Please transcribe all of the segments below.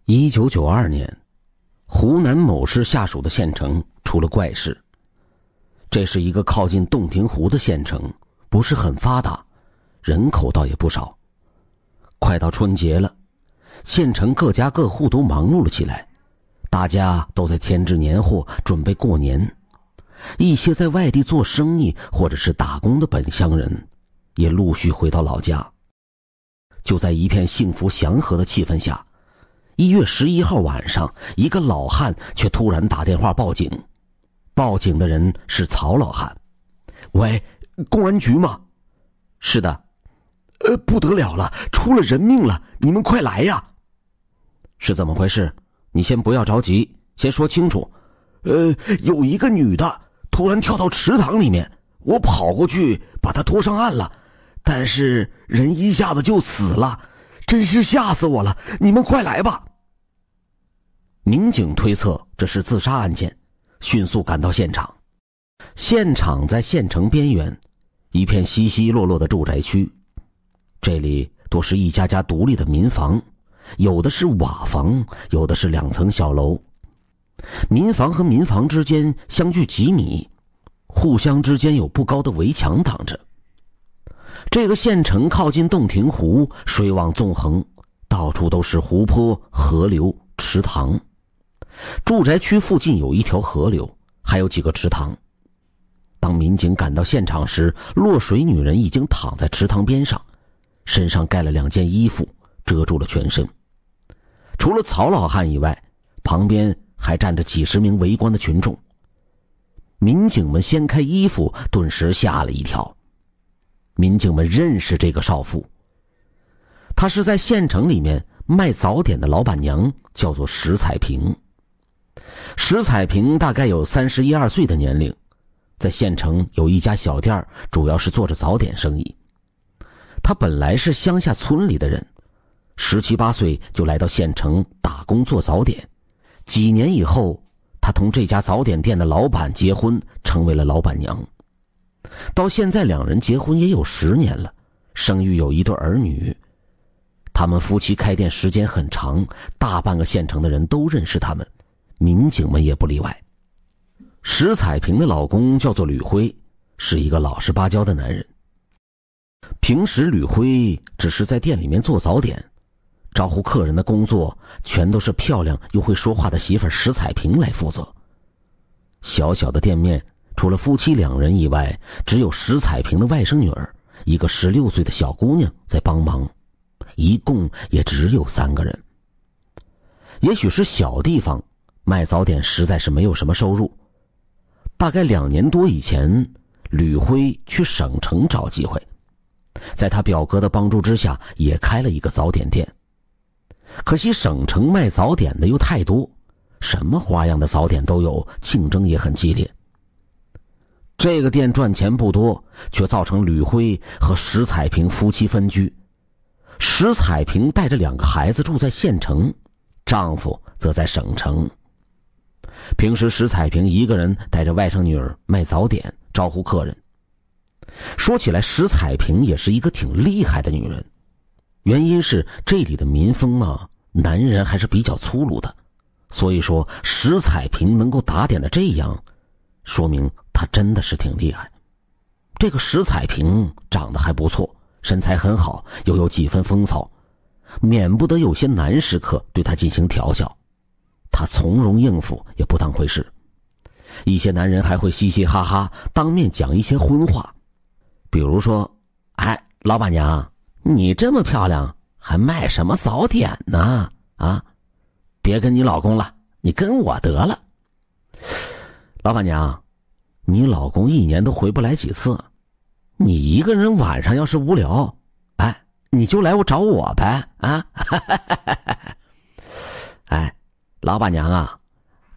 1992年，湖南某市下属的县城出了怪事。这是一个靠近洞庭湖的县城，不是很发达，人口倒也不少。快到春节了，县城各家各户都忙碌了起来，大家都在添置年货，准备过年。一些在外地做生意或者是打工的本乡人也陆续回到老家。就在一片幸福祥和的气氛下，1月11号晚上，一个老汉却突然打电话报警。报警的人是曹老汉。喂，公安局吗？是的。不得了了，出了人命了，你们快来呀！是怎么回事？你先不要着急，先说清楚。有一个女的突然跳到池塘里面，我跑过去把她拖上岸了，但是人一下子就死了，真是吓死我了，你们快来吧！民警推测这是自杀案件，迅速赶到现场。现场在县城边缘，一片稀稀落落的住宅区，这里多是一家家独立的民房，有的是瓦房，有的是2层小楼。民房和民房之间相距几米，互相之间有不高的围墙挡着。这个县城靠近洞庭湖，水网纵横，到处都是湖泊、河流、池塘。住宅区附近有一条河流，还有几个池塘。当民警赶到现场时，落水女人已经躺在池塘边上，身上盖了2件衣服，遮住了全身。除了曹老汉以外，旁边还站着几十名围观的群众。民警们掀开衣服，顿时吓了一跳。民警们认识这个少妇，她是在县城里面卖早点的老板娘，叫做石彩萍。石彩萍大概有31、2岁的年龄，在县城有一家小店，主要是做着早点生意。她本来是乡下村里的人，17、18岁就来到县城打工做早点。几年以后，她同这家早点店的老板结婚，成为了老板娘。到现在2人结婚也有10年了，生育有1对儿女。他们夫妻开店时间很长，大半个县城的人都认识他们，民警们也不例外。石彩萍的老公叫做吕辉，是一个老实巴交的男人。平时吕辉只是在店里面做早点，招呼客人的工作全都是漂亮又会说话的媳妇石彩萍来负责。小小的店面除了夫妻2人以外，只有石彩萍的外甥女儿，一个16岁的小姑娘在帮忙，一共也只有3个人。也许是小地方，卖早点实在是没有什么收入。大概2年多以前，吕辉去省城找机会，在他表哥的帮助之下，也开了一个早点店。可惜省城卖早点的又太多，什么花样的早点都有，竞争也很激烈。这个店赚钱不多，却造成吕辉和石彩萍夫妻分居。石彩萍带着2个孩子住在县城，丈夫则在省城。平时石彩萍一个人带着外甥女儿卖早点，招呼客人。说起来，石彩萍也是一个挺厉害的女人，原因是这里的民风嘛，男人还是比较粗鲁的，所以说石彩萍能够打点的这样，说明她真的是挺厉害。这个石彩萍长得还不错，身材很好，又有几分风骚，免不得有些男食客对她进行调笑，她从容应付，也不当回事。一些男人还会嘻嘻哈哈，当面讲一些荤话，比如说，老板娘，你这么漂亮，还卖什么早点呢？别跟你老公了，你跟我得了。老板娘，你老公1年都回不来几次，你一个人晚上要是无聊，你就来找我呗。老板娘啊，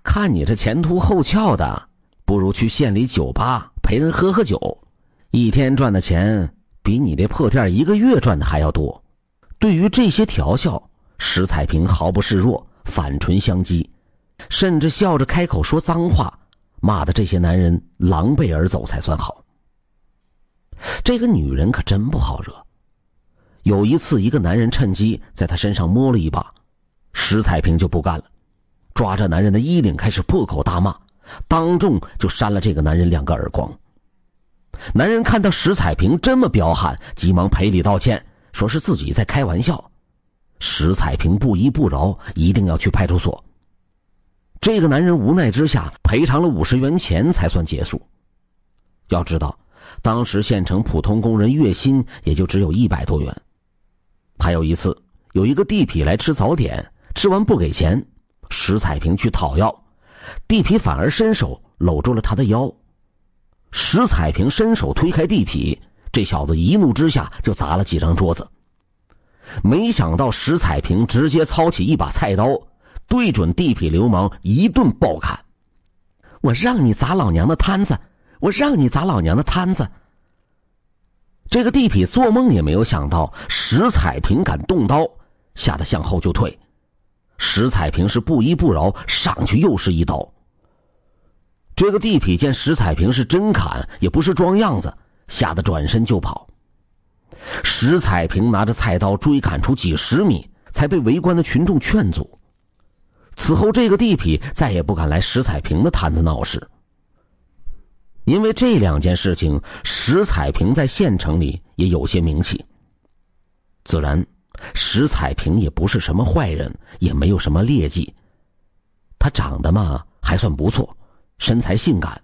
看你这前凸后翘的，不如去县里酒吧陪人喝酒，一天赚的钱比你这破店1个月赚的还要多。对于这些调笑，石彩萍毫不示弱，反唇相讥，甚至笑着开口说脏话，骂得这些男人狼狈而走才算好。这个女人可真不好惹。有一次，一个男人趁机在她身上摸了一把，石彩萍就不干了，抓着男人的衣领开始破口大骂，当众就扇了这个男人2个耳光。男人看到石彩萍这么彪悍，急忙赔礼道歉，说是自己在开玩笑。石彩萍不依不饶，一定要去派出所。这个男人无奈之下赔偿了50元钱才算结束。要知道当时县城普通工人月薪也就只有100多元。还有一次，有一个地痞来吃早点，吃完不给钱，石彩萍去讨要，地痞反而伸手搂住了他的腰。石彩萍伸手推开地痞，这小子一怒之下就砸了几张桌子。没想到石彩萍直接操起一把菜刀，对准地痞流氓一顿暴砍。我让你砸老娘的摊子，我让你砸老娘的摊子。这个地痞做梦也没有想到石彩萍敢动刀，吓得向后就退。石彩萍是不依不饶，上去又是一刀。这个地痞见石彩萍是真砍，也不是装样子，吓得转身就跑。石彩萍拿着菜刀追砍出几十米，才被围观的群众劝阻。此后这个地痞再也不敢来石彩萍的摊子闹事。因为这2件事情，石彩萍在县城里也有些名气。自然石彩萍也不是什么坏人，也没有什么劣迹。她长得嘛还算不错，身材性感，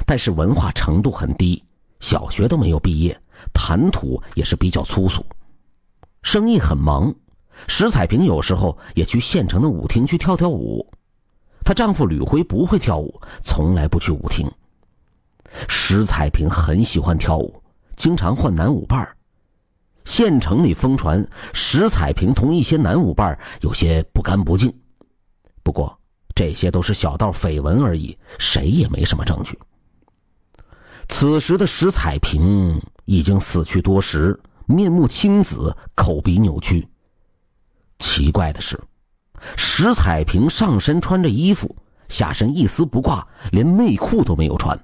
但是文化程度很低，小学都没有毕业，谈吐也是比较粗俗。生意很忙，石彩萍有时候也去县城的舞厅去跳跳舞。她丈夫吕辉不会跳舞，从来不去舞厅。石彩萍很喜欢跳舞，经常换男舞伴。县城里疯传石彩萍同一些男舞伴有些不干不净，不过这些都是小道绯闻而已，谁也没什么证据。此时的石彩萍已经死去多时，面目青紫，口鼻扭曲。奇怪的是，石彩萍上身穿着衣服，下身一丝不挂，连内裤都没有穿。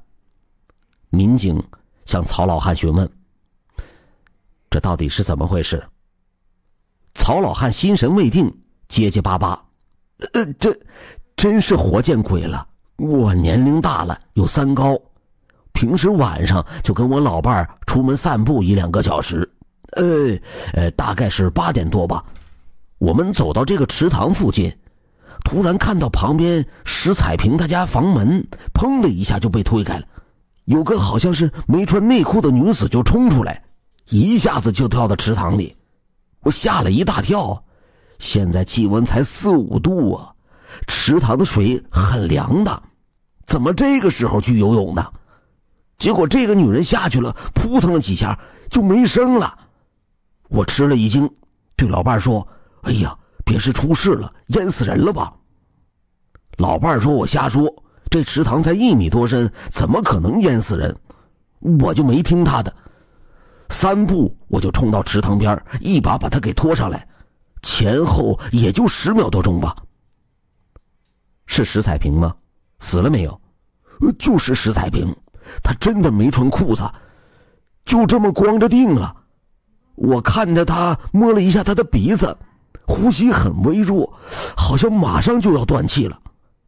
民警向曹老汉询问，这到底是怎么回事？曹老汉心神未定，结结巴巴，这真是活见鬼了，我年龄大了，有3高，平时晚上就跟我老伴儿出门散步1-2个小时，大概是8点多吧。我们走到这个池塘附近，突然看到旁边石彩萍他家房门砰的一下就被推开了，有个好像是没穿内裤的女子就冲出来，一下子就跳到池塘里，我吓了一大跳。现在气温才4-5度啊，池塘的水很凉的，怎么这个时候去游泳呢？结果这个女人下去了，扑腾了几下就没声了。我吃了一惊，对老伴说，哎呀，别是出事了，淹死人了吧？老伴说我瞎说，这池塘才1米多深，怎么可能淹死人？我就没听他的，3步我就冲到池塘边，一把把他给拖上来，前后也就10秒多钟吧。是石彩萍吗？死了没有？就是石彩萍，她真的没穿裤子，就这么光着腚了。我看着她摸了一下她的鼻子，呼吸很微弱，好像马上就要断气了。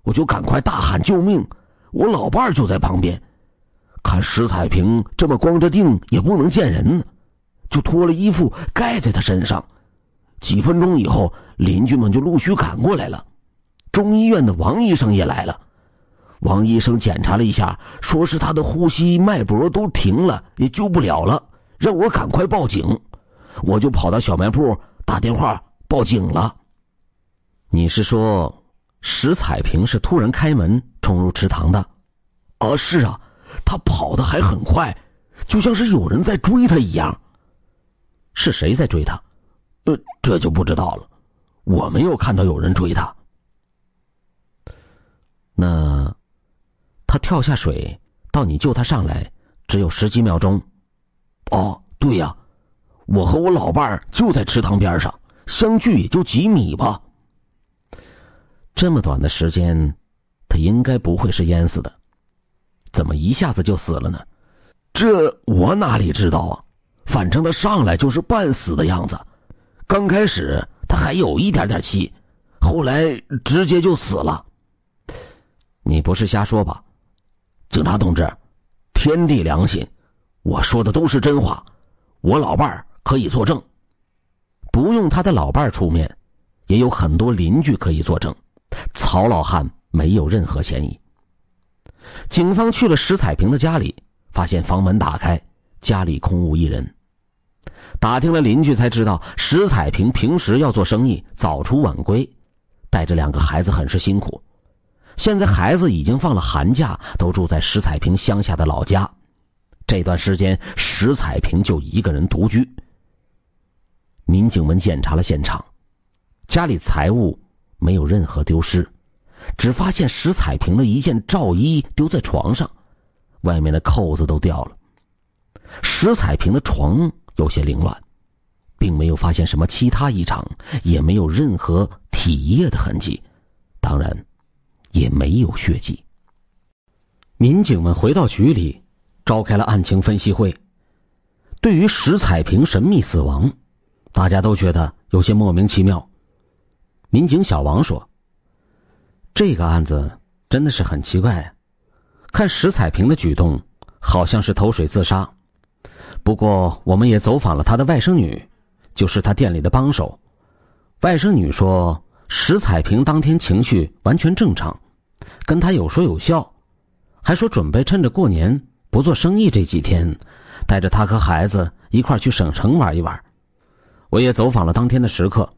我就赶快大喊救命，我老伴就在旁边，看石彩萍这么光着腚也不能见人，就脱了衣服盖在她身上。几分钟以后，邻居们就陆续赶过来了，中医院的王医生也来了。王医生检查了一下，说是她的呼吸脉搏都停了，也救不了了，让我赶快报警。我就跑到小卖部打电话报警了。你是说石彩萍是突然开门冲入池塘的？是啊，她跑得还很快，就像是有人在追她一样。是谁在追她？这就不知道了，我没有看到有人追她。那她跳下水到你救她上来只有10几秒钟？对呀，我和我老伴就在池塘边上，相距也就几米吧。这么短的时间，她应该不会是淹死的，怎么一下子就死了呢？这我哪里知道啊，反正她上来就是半死的样子。刚开始她还有一点点气，后来直接就死了。你不是瞎说吧？警察同志，天地良心，我说的都是真话，我老伴儿可以作证。不用他的老伴儿出面，也有很多邻居可以作证，曹老汉没有任何嫌疑。警方去了石彩萍的家里，发现房门打开，家里空无一人。打听了邻居才知道，石彩萍平时要做生意，早出晚归，带着2个孩子很是辛苦。现在孩子已经放了寒假，都住在石彩萍乡下的老家。这段时间，石彩萍就一个人独居。民警们检查了现场，家里财物没有任何丢失，只发现石彩萍的一件罩衣丢在床上，外面的扣子都掉了。石彩萍的床有些凌乱，并没有发现什么其他异常，也没有任何体液的痕迹，当然也没有血迹。民警们回到局里，召开了案情分析会。对于石彩萍神秘死亡，大家都觉得有些莫名其妙。民警小王说，这个案子真的是很奇怪，看石彩萍的举动好像是投水自杀。不过我们也走访了她的外甥女，就是她店里的帮手。外甥女说，石彩萍当天情绪完全正常，跟她有说有笑，还说准备趁着过年不做生意这几天，带着她和孩子一块去省城玩一玩。我也走访了当天的食客，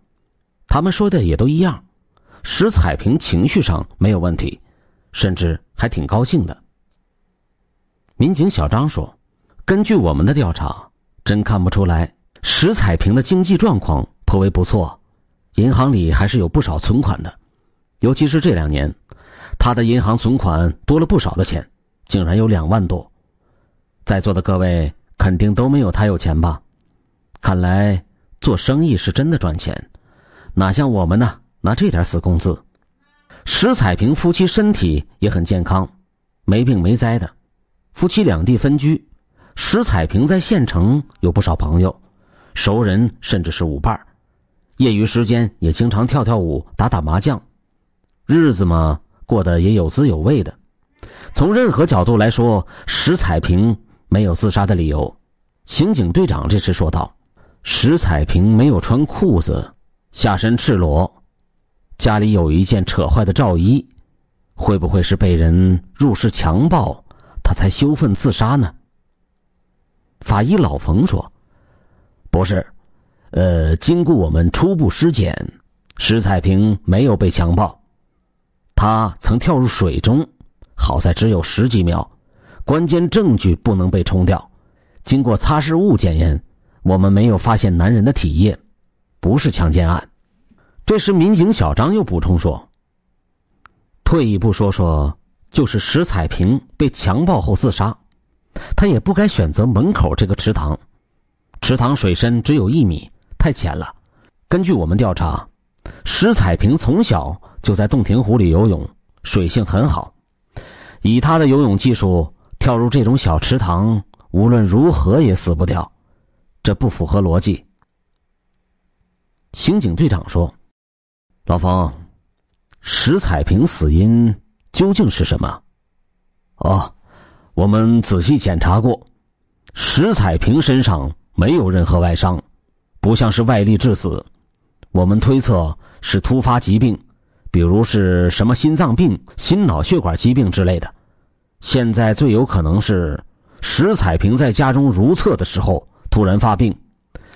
他们说的也都一样，石彩萍情绪上没有问题，甚至还挺高兴的。民警小张说，根据我们的调查，真看不出来，石彩萍的经济状况颇为不错，银行里还是有不少存款的，尤其是这2年，他的银行存款多了不少的钱，竟然有2万多。在座的各位肯定都没有他有钱吧？看来做生意是真的赚钱，哪像我们呢，拿这点死工资。石彩萍夫妻身体也很健康，没病没灾的，夫妻2地分居。石彩萍在县城有不少朋友，熟人甚至是舞伴，业余时间也经常跳跳舞、打打麻将，日子嘛过得也有滋有味的。从任何角度来说，石彩萍没有自杀的理由。刑警队长这时说道，石彩萍没有穿裤子，下身赤裸，家里有一件扯坏的罩衣，会不会是被人入室强暴，他才羞愤自杀呢？法医老冯说，不是，经过我们初步尸检，石彩萍没有被强暴，她曾跳入水中，好在只有10几秒，关键证据不能被冲掉。经过擦拭物检验，我们没有发现男人的体液，不是强奸案。这时民警小张又补充说，退一步说说，就是石彩萍被强暴后自杀，他也不该选择门口这个池塘，池塘水深只有1米，太浅了。根据我们调查，石彩萍从小就在洞庭湖里游泳，水性很好，以他的游泳技术，跳入这种小池塘，无论如何也死不掉，这不符合逻辑。刑警队长说，老冯，石彩萍死因究竟是什么？我们仔细检查过，石彩萍身上没有任何外伤，不像是外力致死，我们推测是突发疾病，比如是什么心脏病、心脑血管疾病之类的。现在最有可能是石彩萍在家中如厕的时候突然发病，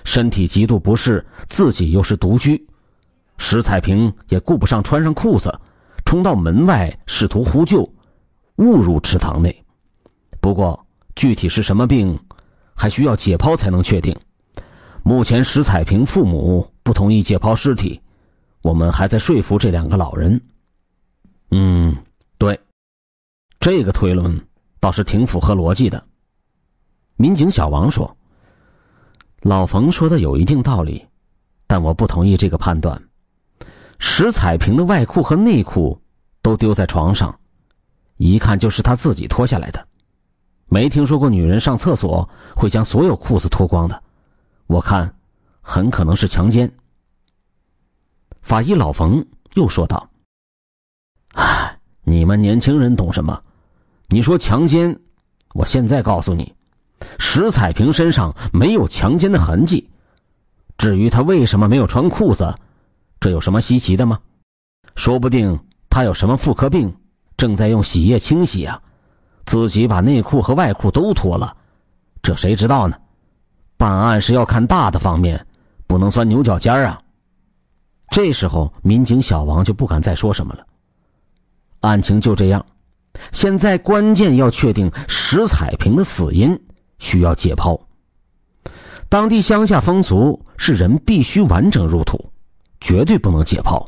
身体极度不适，自己又是独居，石彩萍也顾不上穿上裤子，冲到门外试图呼救，误入池塘内。不过具体是什么病，还需要解剖才能确定。目前石彩萍父母不同意解剖尸体，我们还在说服这2个老人。对，这个推论倒是挺符合逻辑的。民警小王说，老冯说的有一定道理，但我不同意这个判断。石彩萍的外裤和内裤都丢在床上，一看就是她自己脱下来的，没听说过女人上厕所会将所有裤子脱光的，我看很可能是强奸。法医老冯又说道：“唉，你们年轻人懂什么？你说强奸，我现在告诉你，石彩萍身上没有强奸的痕迹。至于她为什么没有穿裤子，这有什么稀奇的吗？说不定她有什么妇科病，正在用洗液清洗啊，自己把内裤和外裤都脱了，这谁知道呢？办案是要看大的方面，不能钻牛角尖啊。”这时候民警小王就不敢再说什么了。案情就这样，现在关键要确定石彩萍的死因，需要解剖。当地乡下风俗是人必须完整入土，绝对不能解剖，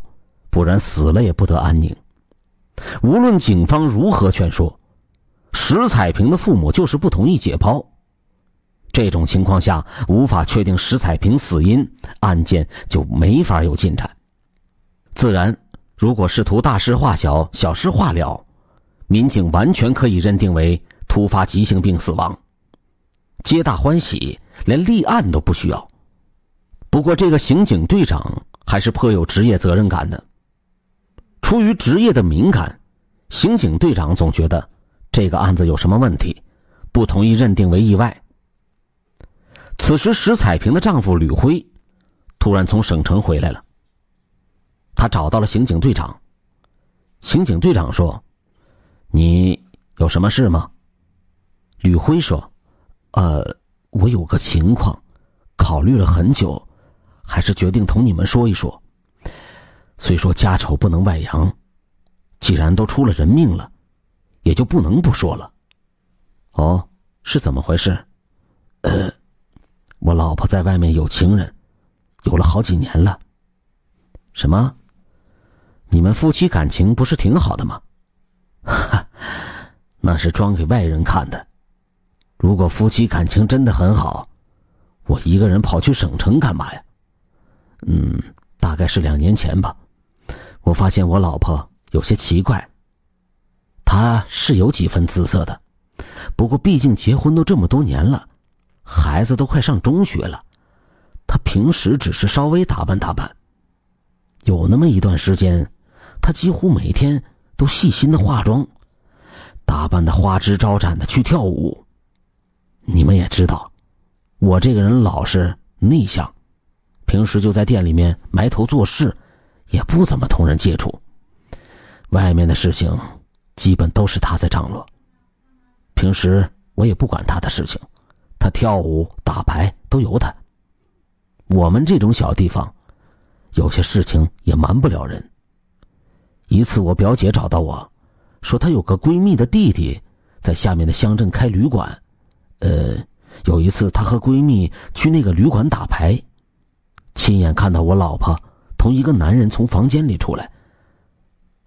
不然死了也不得安宁。无论警方如何劝说，石彩萍的父母就是不同意解剖。这种情况下无法确定石彩萍死因，案件就没法有进展。自然，如果试图大事化小，小事化了，民警完全可以认定为突发急性病死亡，皆大欢喜，连立案都不需要。不过这个刑警队长还是颇有职业责任感的。出于职业的敏感，刑警队长总觉得这个案子有什么问题，不同意认定为意外。此时石彩萍的丈夫吕辉突然从省城回来了，他找到了刑警队长。刑警队长说：“你有什么事吗？”吕辉说：“我有个情况，考虑了很久，还是决定同你们说一说。虽说家丑不能外扬，既然都出了人命了，也就不能不说了。”“哦，是怎么回事？”“我老婆在外面有情人，有了好几年了。”“什么？你们夫妻感情不是挺好的吗？”“哈，那是装给外人看的。如果夫妻感情真的很好，我一个人跑去省城干嘛呀？”“大概是2年前吧。我发现我老婆有些奇怪，她是有几分姿色的，不过毕竟结婚都这么多年了，孩子都快上中学了，她平时只是稍微打扮打扮。有那么一段时间，她几乎每天都细心的化妆，打扮的花枝招展的去跳舞。你们也知道，我这个人老实内向，平时就在店里面埋头做事，也不怎么同人接触。外面的事情基本都是他在张罗，平时我也不管他的事情，他跳舞打牌都由他。我们这种小地方，有些事情也瞒不了人。一次我表姐找到我，说她有个闺蜜的弟弟在下面的乡镇开旅馆。有一次她和闺蜜去那个旅馆打牌，亲眼看到我老婆同一个男人从房间里出来。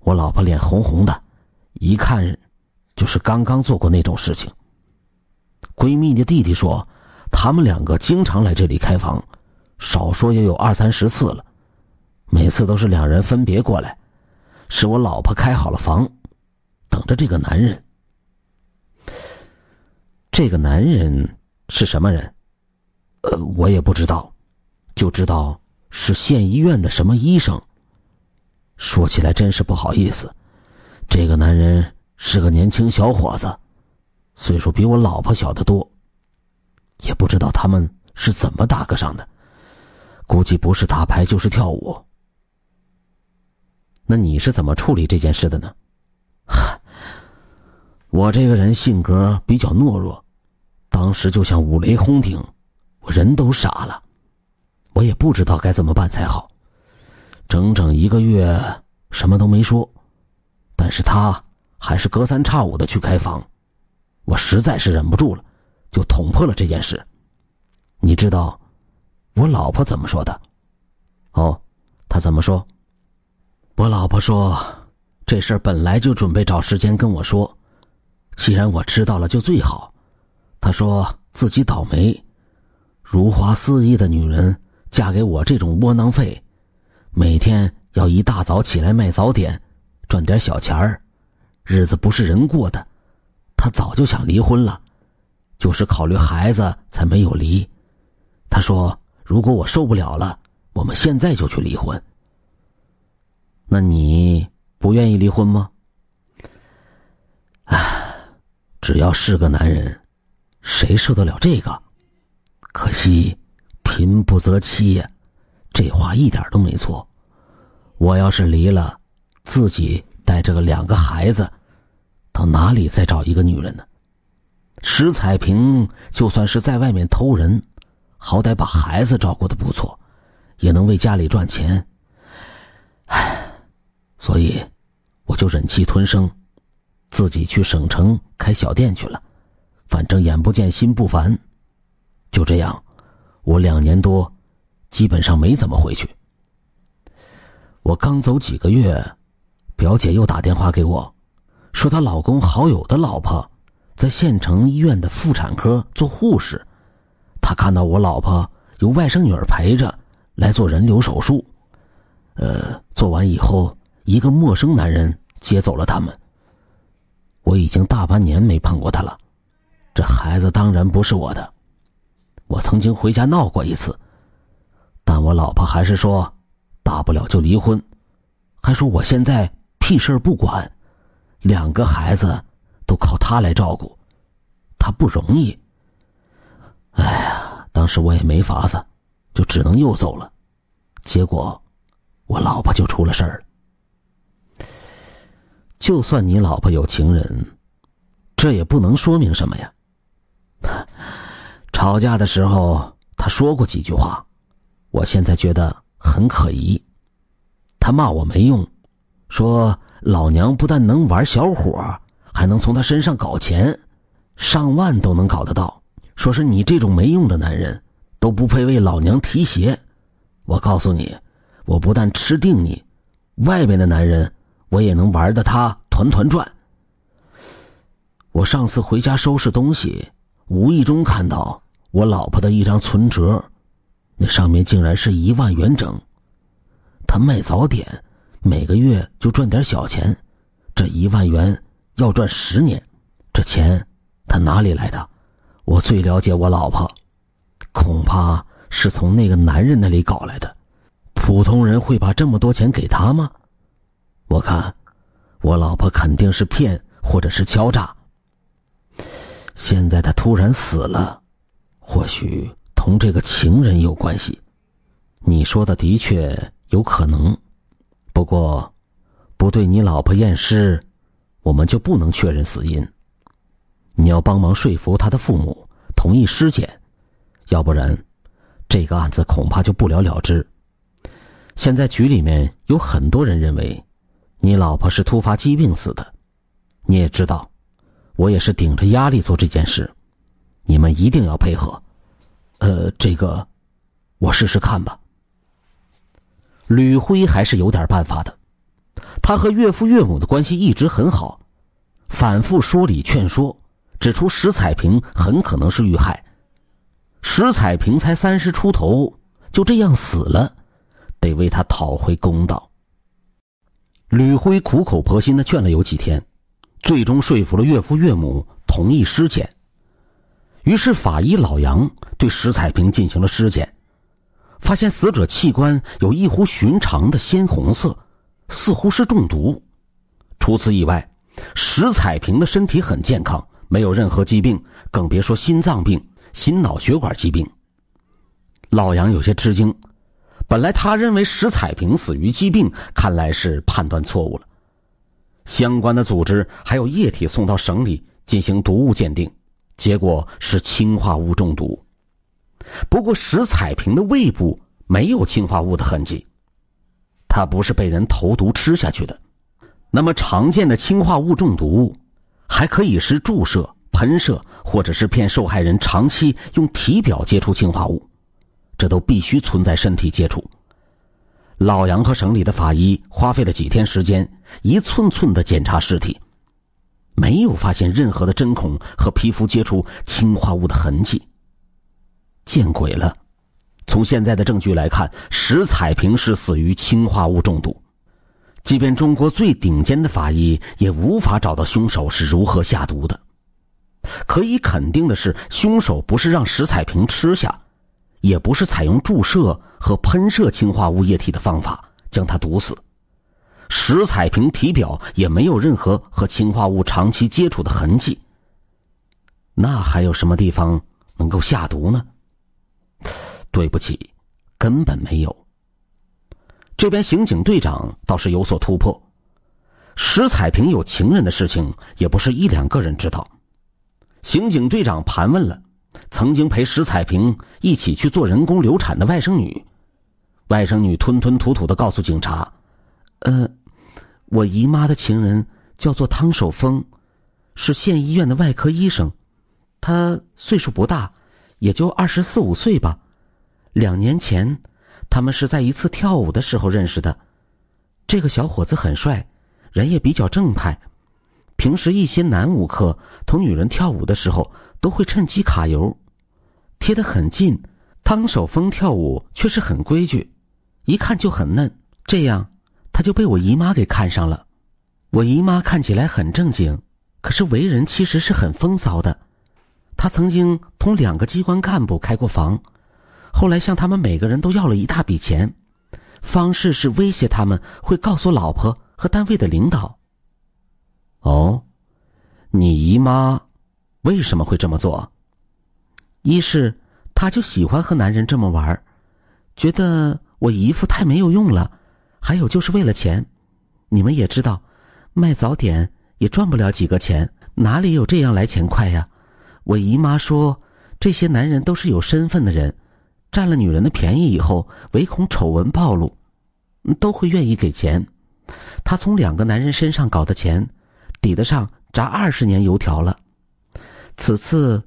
我老婆脸红红的，一看就是刚刚做过那种事情。闺蜜的弟弟说，他们2个经常来这里开房，少说也有20-30次了，每次都是2人分别过来，是我老婆开好了房，等着这个男人。这个男人是什么人？我也不知道，就知道是县医院的什么医生。说起来真是不好意思，这个男人是个年轻小伙子，岁数比我老婆小得多，也不知道他们是怎么搭个上的，估计不是打牌就是跳舞。那你是怎么处理这件事的呢？我这个人性格比较懦弱，当时就像五雷轰顶，我人都傻了，我也不知道该怎么办才好。整整1个月什么都没说，但是他还是隔三差五的去开房，我实在是忍不住了，就捅破了这件事。你知道我老婆怎么说的？哦，她怎么说？我老婆说，这事儿本来就准备找时间跟我说，既然我知道了就最好。她说自己倒霉，如花似玉的女人嫁给我这种窝囊废，每天要一大早起来卖早点，赚点小钱儿，日子不是人过的。她早就想离婚了，就是考虑孩子才没有离。她说如果我受不了了，我们现在就去离婚。那你不愿意离婚吗？只要是个男人，谁受得了这个？可惜贫不择妻呀，这话一点都没错。我要是离了，自己带着2个孩子，到哪里再找一个女人呢？石彩萍就算是在外面偷人，好歹把孩子照顾得不错，也能为家里赚钱。所以我就忍气吞声，自己去省城开小店去了，反正眼不见心不烦。就这样，我2年多基本上没怎么回去。我刚走几个月，表姐又打电话给我，说她老公好友的老婆在县城医院的妇产科做护士，她看到我老婆由外甥女儿陪着来做人流手术，做完以后，一个陌生男人接走了他们。我已经大半年没碰过他了，这孩子当然不是我的。我曾经回家闹过一次，但我老婆还是说大不了就离婚，还说我现在屁事儿不管，2个孩子都靠他来照顾，他不容易。当时我也没法子，就只能又走了。结果我老婆就出了事儿了。就算你老婆有情人，这也不能说明什么呀。吵架的时候她说过几句话，我现在觉得很可疑。她骂我没用，说老娘不但能玩小伙，还能从他身上搞钱，上万都能搞得到，说是你这种没用的男人都不配为老娘提鞋。我告诉你，我不但吃定你，外面的男人我也能玩得他团团转。我上次回家收拾东西，无意中看到我老婆的一张存折，那上面竟然是1万元整。她卖早点，每个月就赚点小钱，这1万元要赚10年，这钱她哪里来的？我最了解我老婆，恐怕是从那个男人那里搞来的。普通人会把这么多钱给她吗？我看我老婆肯定是骗或者是敲诈。现在她突然死了，或许同这个情人有关系。你说的的确有可能，不过不对你老婆验尸，我们就不能确认死因。你要帮忙说服她的父母同意尸检，要不然这个案子恐怕就不了了之。现在局里面有很多人认为你老婆是突发疾病死的，你也知道我也是顶着压力做这件事，你们一定要配合。这个我试试看吧。吕辉还是有点办法的，他和岳父岳母的关系一直很好，反复说理劝说，指出石彩萍很可能是遇害。石彩萍才30出头，就这样死了，得为他讨回公道。吕辉苦口婆心地劝了有几天，最终说服了岳父岳母同意尸检。于是法医老杨对石彩萍进行了尸检，发现死者器官有异乎寻常的鲜红色，似乎是中毒。除此以外，石彩萍的身体很健康，没有任何疾病，更别说心脏病、心脑血管疾病。老杨有些吃惊，本来他认为石彩萍死于疾病，看来是判断错误了。相关的组织还有液体送到省里进行毒物鉴定，结果是氰化物中毒。不过石彩萍的胃部没有氰化物的痕迹，她不是被人投毒吃下去的。那么常见的氰化物中毒还可以是注射、喷射，或者是骗受害人长期用体表接触氰化物，这都必须存在身体接触。老杨和省里的法医花费了几天时间，一寸寸地检查尸体，没有发现任何的针孔和皮肤接触氰化物的痕迹。见鬼了，从现在的证据来看，石彩萍是死于氰化物中毒。即便中国最顶尖的法医也无法找到凶手是如何下毒的。可以肯定的是，凶手不是让石彩萍吃下，也不是采用注射和喷射氰化物液体的方法将她毒死。石彩萍体表也没有任何和氰化物长期接触的痕迹。那还有什么地方能够下毒呢？对不起，根本没有。这边刑警队长倒是有所突破，石彩萍有情人的事情也不是一两个人知道。刑警队长盘问了曾经陪石彩萍一起去做人工流产的外甥女，外甥女吞吞吐吐地告诉警察，我姨妈的情人叫做汤守峰，是县医院的外科医生，他岁数不大，也就24、25岁吧。2年前他们是在一次跳舞的时候认识的。这个小伙子很帅，人也比较正派，平时一些男舞客同女人跳舞的时候都会趁机揩油，贴得很近。汤守峰跳舞却是很规矩，一看就很嫩，这样他就被我姨妈给看上了。我姨妈看起来很正经，可是为人其实是很风骚的。她曾经同2个机关干部开过房，后来向他们每个人都要了一大笔钱，方式是威胁他们会告诉老婆和单位的领导。哦，你姨妈为什么会这么做？一是她就喜欢和男人这么玩，觉得我姨父太没有用了，还有就是为了钱。你们也知道，卖早点也赚不了几个钱，哪里有这样来钱快呀？我姨妈说，这些男人都是有身份的人，占了女人的便宜以后，唯恐丑闻暴露，都会愿意给钱。她从2个男人身上搞的钱，抵得上炸20年油条了。此次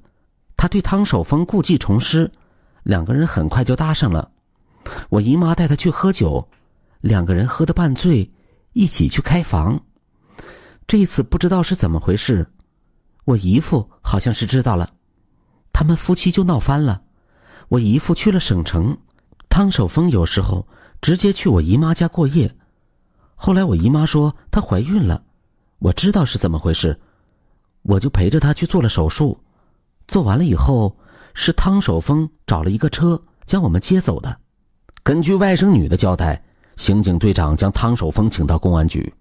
她对汤守峰故技重施，2个人很快就搭上了。我姨妈带她去喝酒，2个人喝得半醉，一起去开房。这一次不知道是怎么回事，我姨父好像是知道了，他们夫妻就闹翻了。我姨父去了省城，汤守峰有时候直接去我姨妈家过夜。后来我姨妈说她怀孕了，我知道是怎么回事，我就陪着她去做了手术。做完了以后，是汤守峰找了一个车将我们接走的。根据外甥女的交代，刑警队长将汤守峰请到公安局。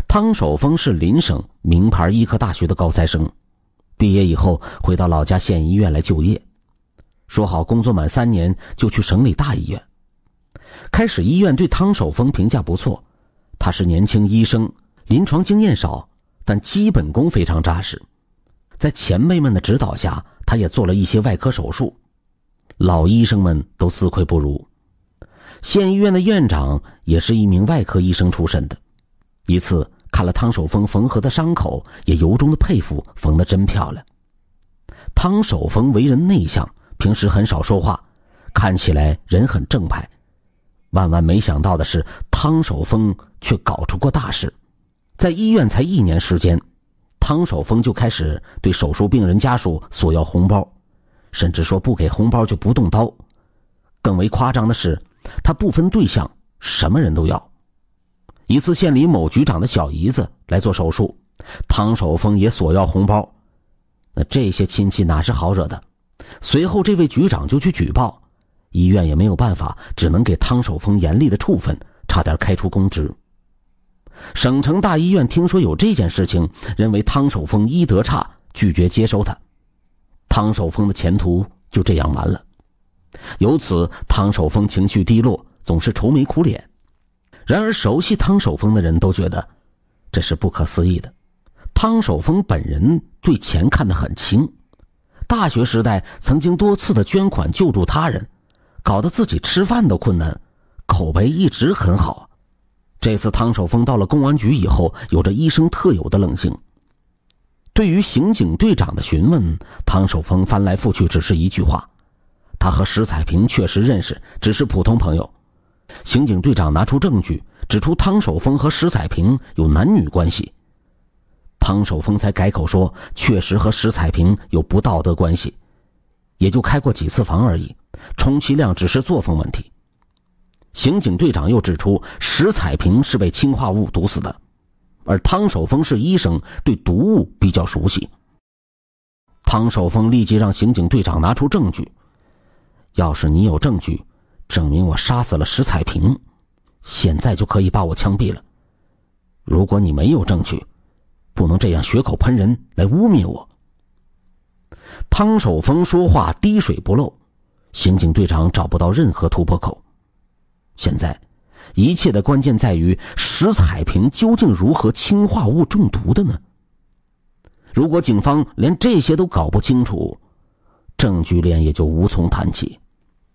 汤守峰是邻省名牌医科大学的高材生，毕业以后回到老家县医院来就业，说好工作满3年就去省里大医院。开始医院对汤守峰评价不错，他是年轻医生，临床经验少，但基本功非常扎实。在前辈们的指导下，他也做了一些外科手术，老医生们都自愧不如。县医院的院长也是一名外科医生出身的，一次看了汤守峰缝合的伤口，也由衷的佩服，缝得真漂亮。汤守峰为人内向，平时很少说话，看起来人很正派。万万没想到的是，汤守峰却搞出过大事。在医院才1年时间，汤守峰就开始对手术病人家属索要红包，甚至说不给红包就不动刀。更为夸张的是，他不分对象，什么人都要。一次县里某局长的小姨子来做手术，汤守峰也索要红包。那这些亲戚哪是好惹的？随后这位局长就去举报，医院也没有办法，只能给汤守峰严厉的处分，差点开除公职。省城大医院听说有这件事情，认为汤守峰医德差，拒绝接收他。汤守峰的前途就这样完了。由此汤守峰情绪低落，总是愁眉苦脸。然而熟悉汤守峰的人都觉得这是不可思议的。汤守峰本人对钱看得很轻，大学时代曾经多次的捐款救助他人，搞得自己吃饭都困难，口碑一直很好。这次汤守峰到了公安局以后，有着医生特有的冷静。对于刑警队长的询问，汤守峰翻来覆去只是一句话：他和石彩萍确实认识，只是普通朋友。刑警队长拿出证据，指出汤守峰和石彩萍有男女关系。汤守峰才改口说，确实和石彩萍有不道德关系，也就开过几次房而已，充其量只是作风问题。刑警队长又指出，石彩萍是被氰化物毒死的，而汤守峰是医生，对毒物比较熟悉。汤守峰立即让刑警队长拿出证据，要是你有证据证明我杀死了石彩萍，现在就可以把我枪毙了，如果你没有证据，不能这样血口喷人来污蔑我。汤守峰说话滴水不漏，刑警队长找不到任何突破口。现在一切的关键在于石彩萍究竟如何氰化物中毒的呢？如果警方连这些都搞不清楚，证据链也就无从谈起。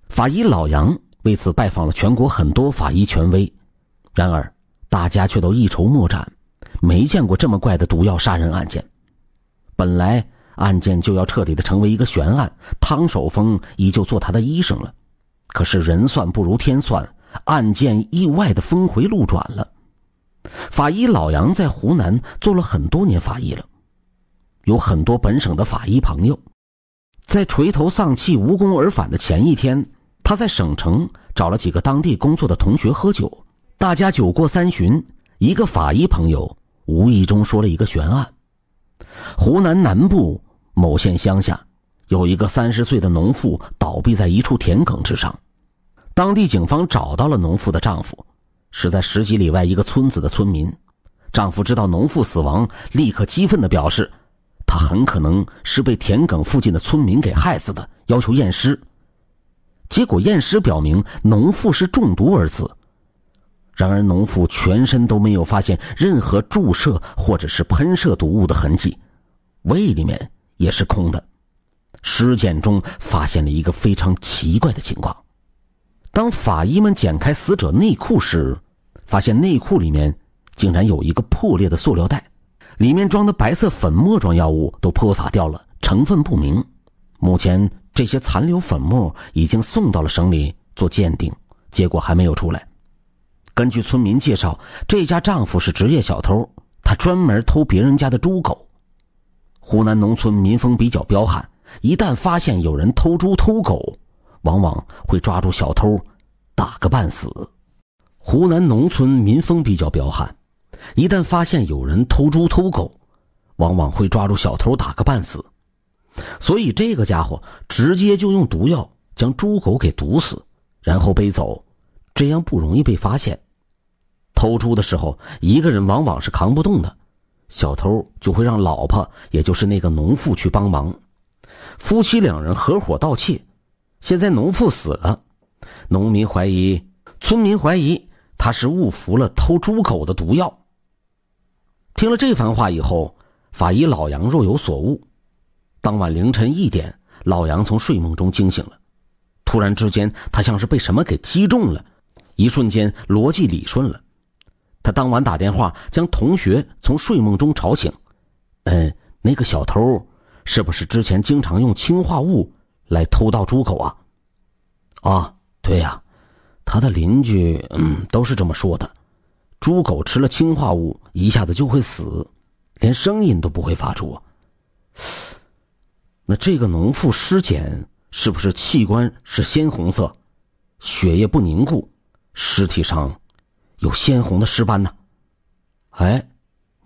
法医老杨为此拜访了全国很多法医权威，然而大家却都一筹莫展，没见过这么怪的毒药杀人案件。本来案件就要彻底的成为一个悬案，汤守峰依旧做他的医生了。可是人算不如天算，案件意外的峰回路转了。法医老杨在湖南做了很多年法医了，有很多本省的法医朋友。在垂头丧气无功而返的前一天，他在省城找了几个当地工作的同学喝酒，大家酒过三巡，一个法医朋友无意中说了一个悬案。湖南南部某县乡下有一个30岁的农妇倒闭在一处田埂之上，当地警方找到了农妇的丈夫，是在10几里外一个村子的村民。丈夫知道农妇死亡，立刻激愤地表示他很可能是被田埂附近的村民给害死的，要求验尸。结果验尸表明农妇是中毒而死，然而农妇全身都没有发现任何注射或者是喷射毒物的痕迹，胃里面也是空的。尸检中发现了一个非常奇怪的情况，当法医们剪开死者内裤时，发现内裤里面竟然有一个破裂的塑料袋，里面装的白色粉末状药物都泼洒掉了，成分不明。目前这些残留粉末已经送到了省里做鉴定，结果还没有出来。根据村民介绍，这家丈夫是职业小偷，他专门偷别人家的猪狗。湖南农村民风比较彪悍，一旦发现有人偷猪偷狗，往往会抓住小偷打个半死。湖南农村民风比较彪悍，一旦发现有人偷猪偷狗，往往会抓住小偷打个半死。所以这个家伙直接就用毒药将猪狗给毒死，然后背走，这样不容易被发现。偷猪的时候一个人往往是扛不动的，小偷就会让老婆，也就是那个农妇去帮忙。夫妻两人合伙盗窃，现在农妇死了，村民怀疑他是误服了偷猪狗的毒药。听了这番话以后，法医老杨若有所悟。当晚凌晨1点，老杨从睡梦中惊醒了。突然之间，他像是被什么给击中了，一瞬间逻辑理顺了。他当晚打电话将同学从睡梦中吵醒。那个小偷是不是之前经常用氰化物来偷盗猪狗啊？啊，对呀，他的邻居都是这么说的。猪狗吃了氰化物一下子就会死，连声音都不会发出。那这个农妇尸检是不是器官是鲜红色，血液不凝固，尸体上有鲜红的尸斑呢？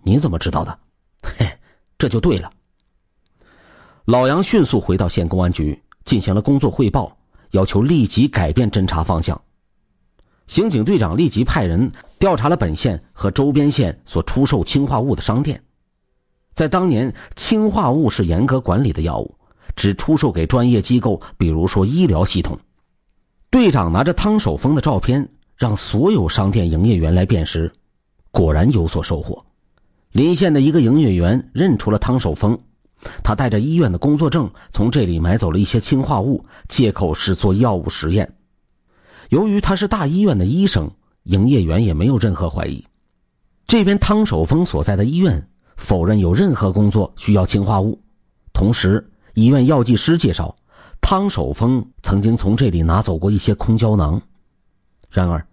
你怎么知道的？这就对了。老杨迅速回到县公安局进行了工作汇报，要求立即改变侦查方向。刑警队长立即派人调查了本县和周边县所出售氰化物的商店。在当年，氰化物是严格管理的药物，只出售给专业机构，比如说医疗系统。队长拿着汤守峰的照片，让所有商店营业员来辨识，果然有所收获。临县的一个营业员认出了汤守峰，他带着医院的工作证从这里买走了一些氰化物，借口是做药物实验。由于他是大医院的医生，营业员也没有任何怀疑。这边汤守峰所在的医院否认有任何工作需要氰化物，同时医院药剂师介绍汤守峰曾经从这里拿走过一些空胶囊。然而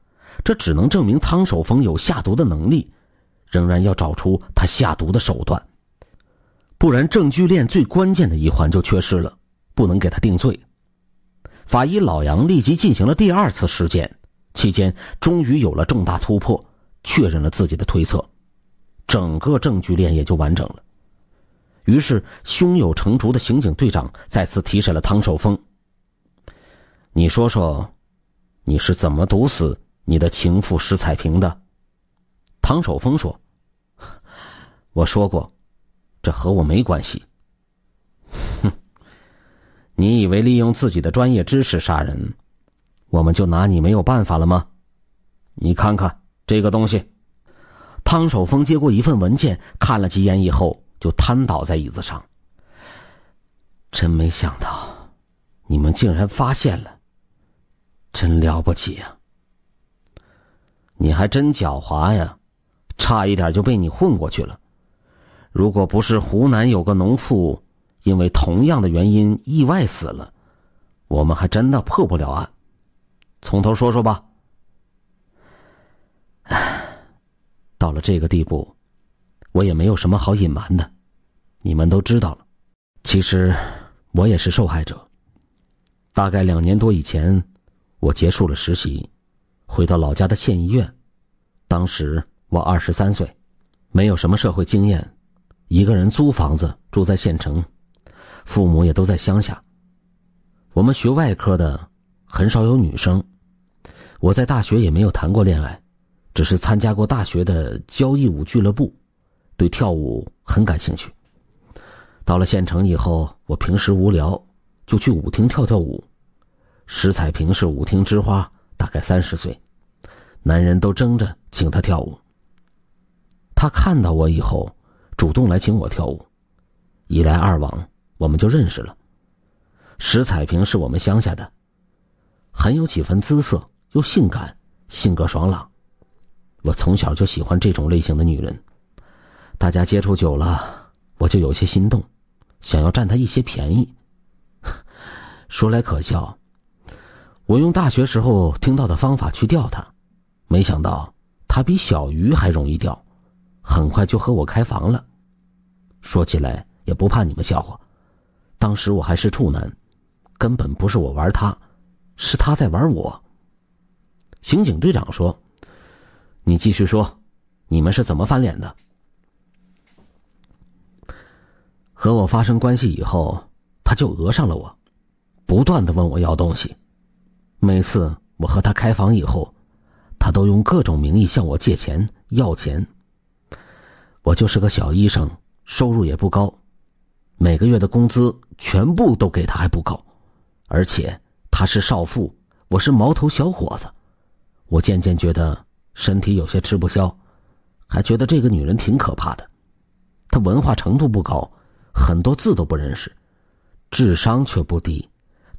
这只能证明汤守峰有下毒的能力，仍然要找出他下毒的手段，不然证据链最关键的一环就缺失了，不能给他定罪。法医老杨立即进行了第2次尸检，期间终于有了重大突破，确认了自己的推测，整个证据链也就完整了。于是胸有成竹的刑警队长再次提审了汤守峰。你说说，你是怎么毒死你的情妇石彩萍的？汤守峰说，我说过，这和我没关系。哼，你以为利用自己的专业知识杀人，我们就拿你没有办法了吗？你看看这个东西。汤守峰接过一份文件，看了几眼以后就瘫倒在椅子上。真没想到你们竟然发现了，真了不起呀！你还真狡猾呀，差一点就被你混过去了。如果不是湖南有个农妇因为同样的原因意外死了，我们还真的破不了案。从头说说吧。到了这个地步，我也没有什么好隐瞒的，你们都知道了。其实我也是受害者。大概2年多以前，我结束了实习，回到老家的县医院。当时我23岁，没有什么社会经验，一个人租房子住在县城，父母也都在乡下。我们学外科的很少有女生，我在大学也没有谈过恋爱，只是参加过大学的交谊舞俱乐部，对跳舞很感兴趣。到了县城以后，我平时无聊就去舞厅跳跳舞。石彩萍是舞厅之花，大概30岁，男人都争着请她跳舞。她看到我以后主动来请我跳舞，一来二往我们就认识了。石彩萍是我们乡下的，很有几分姿色，又性感，性格爽朗。我从小就喜欢这种类型的女人。大家接触久了，我就有些心动，想要占她一些便宜。说来可笑，我用大学时候听到的方法去钓她，没想到她比小鱼还容易钓，很快就和我开房了。说起来也不怕你们笑话，当时我还是处男，根本不是我玩她，是她在玩我。刑警队长说：“你继续说，你们是怎么翻脸的？”和我发生关系以后，他就讹上了我，不断地问我要东西。每次我和他开房以后，他都用各种名义向我借钱要钱。我就是个小医生，收入也不高，每个月的工资全部都给他还不够，而且他是少妇，我是毛头小伙子。我渐渐觉得身体有些吃不消，还觉得这个女人挺可怕的。她文化程度不高，很多字都不认识，智商却不低。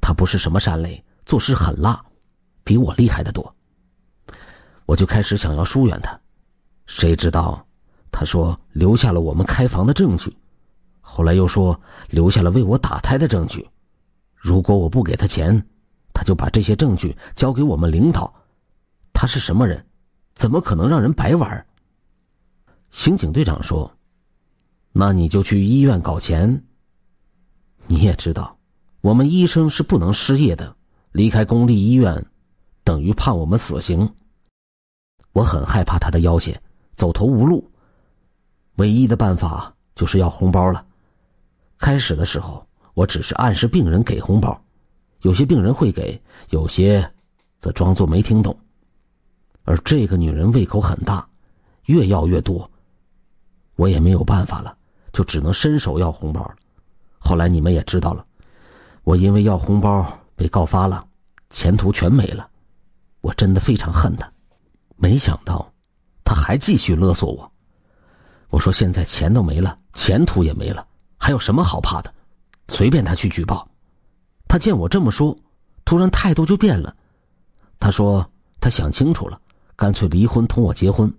她不是什么善类，做事很辣，比我厉害得多。我就开始想要疏远她，谁知道她说留下了我们开房的证据，后来又说留下了为我打胎的证据。如果我不给她钱，她就把这些证据交给我们领导。她是什么人？怎么可能让人白玩？刑警队长说：“那你就去医院搞钱。你也知道，我们医生是不能失业的，离开公立医院等于判我们死刑。”我很害怕他的要挟，走投无路，唯一的办法就是要红包了。开始的时候，我只是暗示病人给红包，有些病人会给，有些则装作没听懂。而这个女人胃口很大，越要越多，我也没有办法了，就只能伸手要红包了。后来你们也知道了，我因为要红包被告发了，前途全没了。我真的非常恨他，没想到他还继续勒索我。我说现在钱都没了，前途也没了，还有什么好怕的？随便他去举报。他见我这么说，突然态度就变了。他说他想清楚了，干脆离婚同我结婚，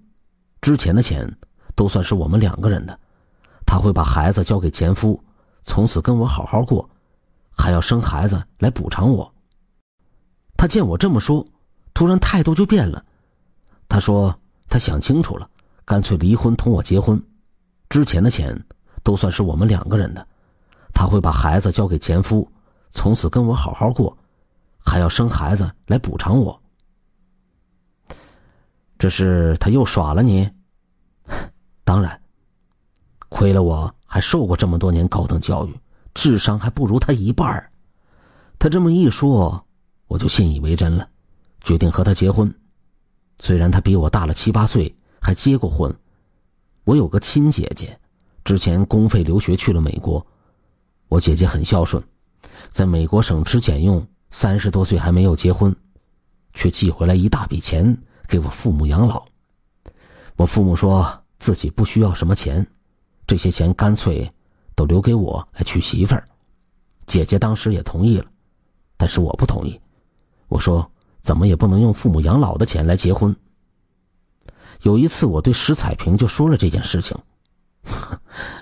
之前的钱都算是我们2个人的，他会把孩子交给前夫，从此跟我好好过，还要生孩子来补偿我。他见我这么说，突然态度就变了。他说他想清楚了，干脆离婚同我结婚，之前的钱都算是我们2个人的，他会把孩子交给前夫，从此跟我好好过，还要生孩子来补偿我。这是他又耍了你？当然，亏了我还受过这么多年高等教育，智商还不如他一半。他这么一说，我就信以为真了，决定和他结婚。虽然他比我大了7、8岁，还结过婚。我有个亲姐姐，之前公费留学去了美国。我姐姐很孝顺，在美国省吃俭用，30多岁还没有结婚，却寄回来一大笔钱给我父母养老。我父母说自己不需要什么钱，这些钱干脆都留给我来娶媳妇儿。姐姐当时也同意了，但是我不同意。我说怎么也不能用父母养老的钱来结婚。有一次我对石彩萍就说了这件事情，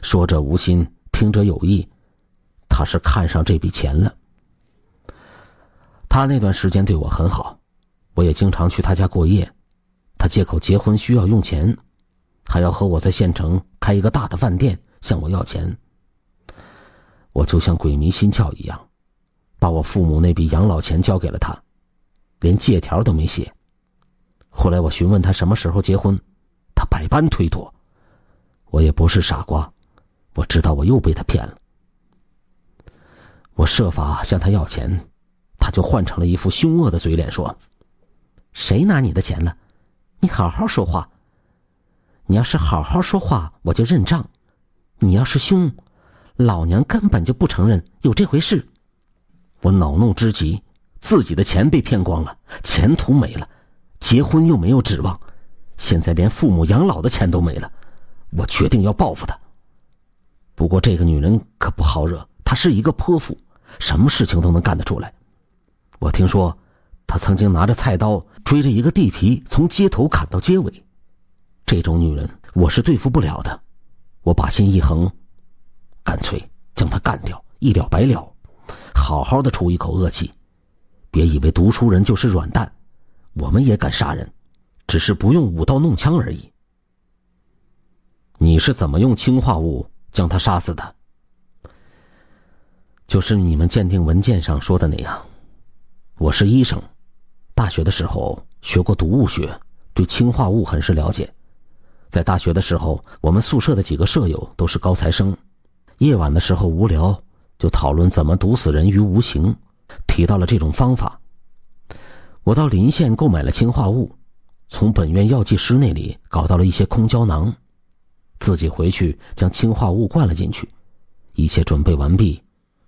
说者无心，听者有意，他是看上这笔钱了。他那段时间对我很好，我也经常去他家过夜。他借口结婚需要用钱，还要和我在县城开一个大的饭店，向我要钱。我就像鬼迷心窍一样，把我父母那笔养老钱交给了他，连借条都没写。后来我询问他什么时候结婚，他百般推脱。我也不是傻瓜，我知道我又被他骗了。我设法向他要钱，他就换成了一副凶恶的嘴脸说：谁拿你的钱了？你好好说话。你要是好好说话，我就认账。你要是凶，老娘根本就不承认有这回事。我恼怒之极，自己的钱被骗光了，前途没了，结婚又没有指望，现在连父母养老的钱都没了。我决定要报复她。不过这个女人可不好惹，她是一个泼妇，什么事情都能干得出来。我听说她曾经拿着菜刀追着一个地痞从街头砍到街尾。这种女人我是对付不了的。我把心一横，干脆将她干掉，一了百了，好好的出一口恶气。别以为读书人就是软蛋，我们也敢杀人，只是不用舞刀弄枪而已。你是怎么用氰化物将他杀死的？就是你们鉴定文件上说的那样。我是医生，大学的时候学过毒物学，对氰化物很是了解。在大学的时候，我们宿舍的几个舍友都是高材生，夜晚的时候无聊，就讨论怎么毒死人于无形，提到了这种方法。我到临县购买了氰化物，从本院药剂师那里搞到了一些空胶囊，自己回去将氰化物灌了进去。一切准备完毕，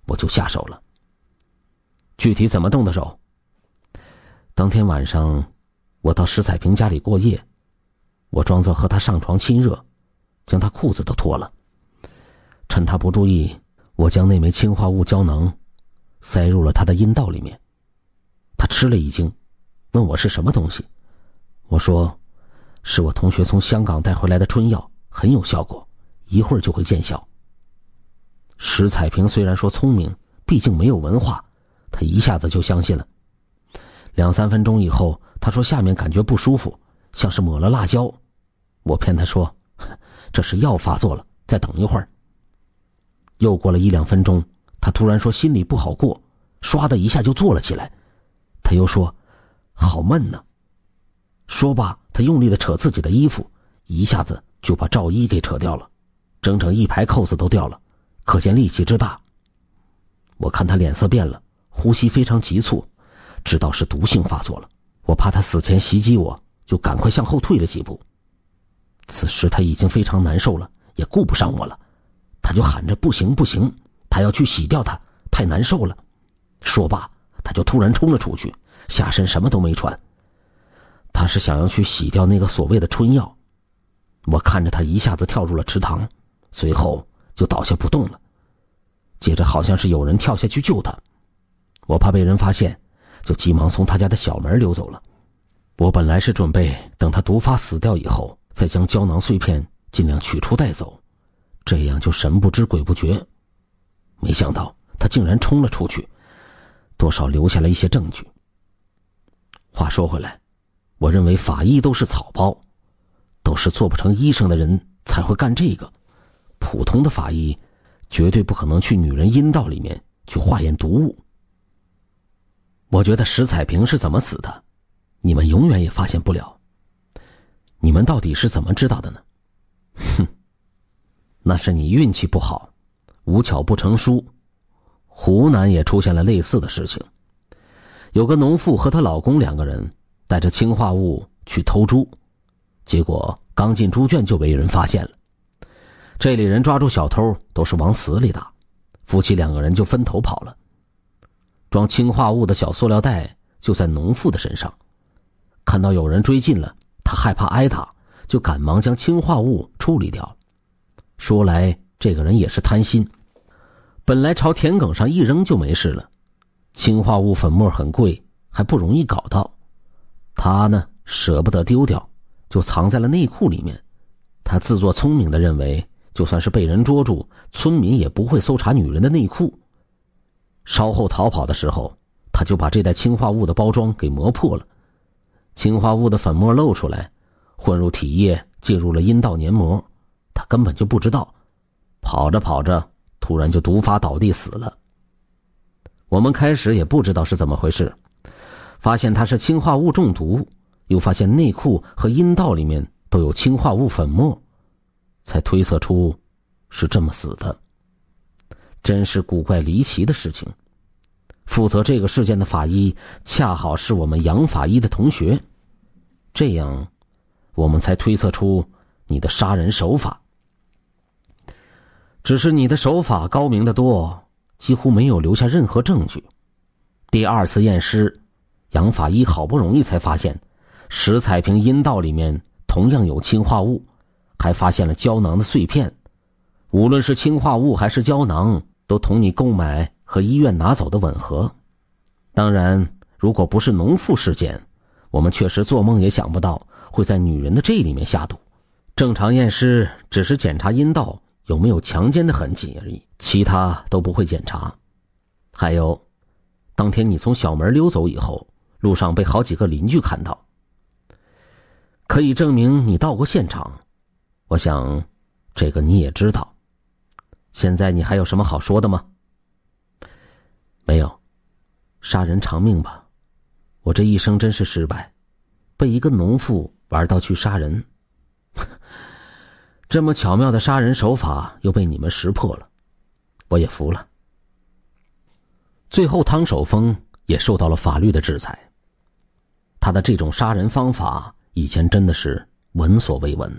我就下手了。具体怎么动的手？当天晚上我到石彩萍家里过夜，我装作和她上床亲热，将她裤子都脱了。趁她不注意，我将那枚氰化物胶囊塞入了她的阴道里面。她吃了一惊，问我是什么东西。我说是我同学从香港带回来的春药，很有效果，一会儿就会见效。石彩萍虽然说聪明，毕竟没有文化，她一下子就相信了。2-3分钟以后，她说下面感觉不舒服，像是抹了辣椒。我骗她说这是药发作了，再等一会儿。又过了1-2分钟，她突然说心里不好过，唰的一下就坐了起来。她又说好闷呢。说罢，她用力地扯自己的衣服，一下子就把罩衣给扯掉了，整整1排扣子都掉了，可见力气之大。我看她脸色变了，呼吸非常急促，知道是毒性发作了。我怕她死前袭击我，就赶快向后退了几步。此时她已经非常难受了，也顾不上我了，她就喊着不行不行，她要去洗掉它，太难受了。说罢，她就突然冲了出去，下身什么都没穿。她是想要去洗掉那个所谓的春药。我看着她一下子跳入了池塘，随后就倒下不动了。接着好像是有人跳下去救她，我怕被人发现，就急忙从她家的小门溜走了。我本来是准备等她毒发死掉以后，再将胶囊碎片尽量取出带走，这样就神不知鬼不觉。没想到她竟然冲了出去，多少留下了一些证据。话说回来，我认为法医都是草包，都是做不成医生的人才会干这个。普通的法医绝对不可能去女人阴道里面去化验毒物。我觉得石彩萍是怎么死的，你们永远也发现不了。你们到底是怎么知道的呢？哼，那是你运气不好，无巧不成书。湖南也出现了类似的事情，有个农妇和她老公2个人带着氰化物去偷猪，结果刚进猪圈就被人发现了。这里人抓住小偷都是往死里打，夫妻2个人就分头跑了。装氰化物的小塑料袋就在农妇的身上，看到有人追近了，他害怕挨打，就赶忙将氰化物处理掉。说来这个人也是贪心，本来朝田埂上一扔就没事了，氰化物粉末很贵，还不容易搞到，他呢舍不得丢掉，就藏在了内裤里面。他自作聪明地认为，就算是被人捉住，村民也不会搜查女人的内裤。稍后逃跑的时候，他就把这袋氰化物的包装给磨破了，氰化物的粉末漏出来，混入体液，进入了阴道黏膜，他根本就不知道，跑着跑着突然就毒发倒地死了。我们开始也不知道是怎么回事，发现他是氰化物中毒，又发现内裤和阴道里面都有氰化物粉末，才推测出是这么死的。真是古怪离奇的事情。负责这个事件的法医恰好是我们杨法医的同学，这样我们才推测出你的杀人手法。只是你的手法高明得多，几乎没有留下任何证据。第2次验尸，杨法医好不容易才发现石彩萍阴道里面同样有氰化物，还发现了胶囊的碎片。无论是氰化物还是胶囊，都同你购买和医院拿走的吻合。当然，如果不是农妇事件，我们确实做梦也想不到会在女人的这里面下毒。正常验尸只是检查阴道有没有强奸的痕迹而已，其他都不会检查。还有，当天你从小门溜走以后，路上被好几个邻居看到，可以证明你到过现场。我想这个你也知道。现在你还有什么好说的吗？没有，杀人偿命吧。我这一生真是失败，被一个农妇玩到去杀人。这么巧妙的杀人手法又被你们识破了，我也服了。最后汤守峰也受到了法律的制裁，他的这种杀人方法以前真的是闻所未闻。